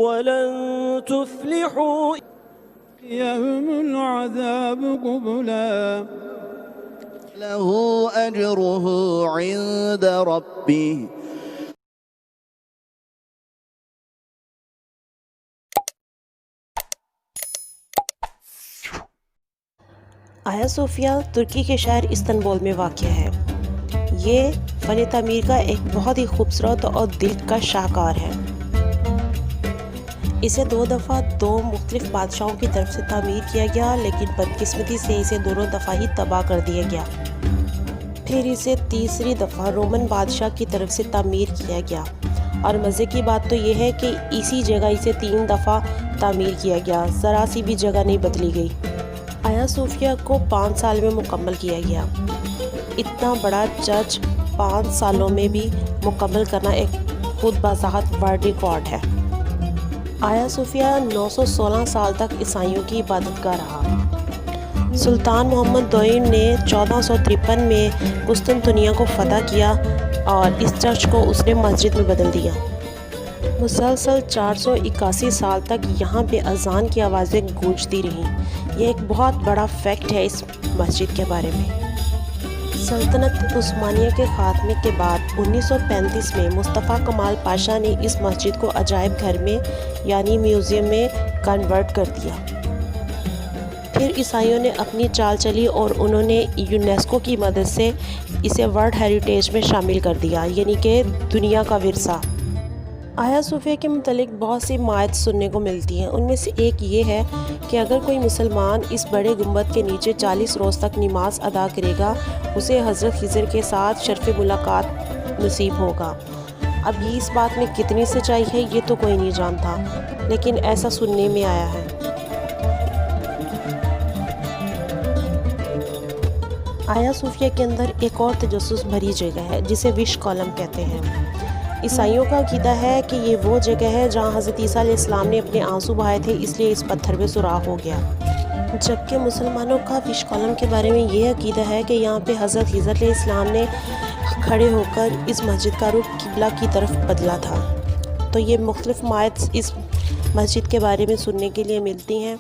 ولن تفلحوا يهم العذاب قبلا له أجره عند ربه. آیا صوفیہ ترکی کے شہر استنبول میں واقع ہے۔ یہ فن تعمیر کا ایک بہت ہی خوبصورت اور دلکش شاہکار ہے۔ اسے 2 دفعہ 2 مختلف بادشاہوں کی طرف سے تعمیر کیا گیا، لیکن بدقسمتی سے اسے دونوں دفعہ ہی تباہ کر دیا گیا۔ پھر اسے تیسری دفعہ رومن بادشاہ کی طرف سے تعمیر کیا گیا، اور مزے کی بات تو یہ ہے کہ اسی جگہ اسے 3 دفعہ تعمیر کیا گیا، ذرا سی بھی جگہ نہیں بدلی گئی۔ آیا صوفیہ کو 5 سال میں مکمل کیا گیا۔ اتنا بڑا چرچ 5 سالوں میں بھی مکمل کرنا ایک خود بذات ورلڈ ریکارڈ ہے۔ آیا صوفیہ 916 سال تک عیسائیوں کی عبادت گاہ رہا۔ سلطان محمد دوئم نے 1453 میں قسطنطنیہ کو فتح کیا اور اس چرچ کو اس نے مسجد میں بدل دیا۔ مسلسل 481 سال تک یہاں پہ اذان کی آوازیں گونجتی رہیں۔ یہ ایک بہت بڑا فیکٹ ہے اس مسجد کے بارے میں۔ سلطنت عثمانیہ کے خاتمے کے بعد 1935 میں مصطفیٰ کمال پاشا نے اس مسجد کو عجائب گھر میں یعنی میوزیم میں کنورٹ کر دیا۔ پھر عیسائیوں نے اپنی چال چلی اور انہوں نے یونیسکو کی مدد سے اسے ورلڈ ہیریٹیج میں شامل کر دیا، یعنی کہ دنیا کا ورثہ۔ آیا صوفیہ کے متعلق بہت سی مائت سننے کو ملتی ہیں۔ ان میں سے ایک یہ ہے کہ اگر کوئی مسلمان اس بڑے گنبد کے نیچے 40 روز تک نماز ادا کرے گا، اسے حضرت خضر کے ساتھ شرف ملاقات نصیب ہوگا۔ اب یہ اس بات میں کتنی سچائی ہے یہ تو کوئی نہیں جانتا، لیکن ایسا سننے میں آیا ہے۔ آیا صوفیہ کے اندر ایک اور تجسس بھری جگہ ہے جسے وش کالم کہتے ہیں۔ عیسائیوں کا عقیدہ ہے کہ یہ وہ جگہ ہے جہاں حضرت عیسیٰ علیہ السلام نے اپنے آنسو بہائے تھے، اس لیے اس پتھر میں سوراخ ہو گیا۔ جبکہ مسلمانوں کا وش کالم کے بارے میں یہ عقیدہ ہے کہ یہاں پہ حضرت خضر علیہ السلام نے کھڑے ہو کر اس مسجد کا رخ قبلہ کی طرف بدلا تھا۔ تو یہ مختلف مائتس اس مسجد کے بارے میں سننے کے لیے ملتی ہیں۔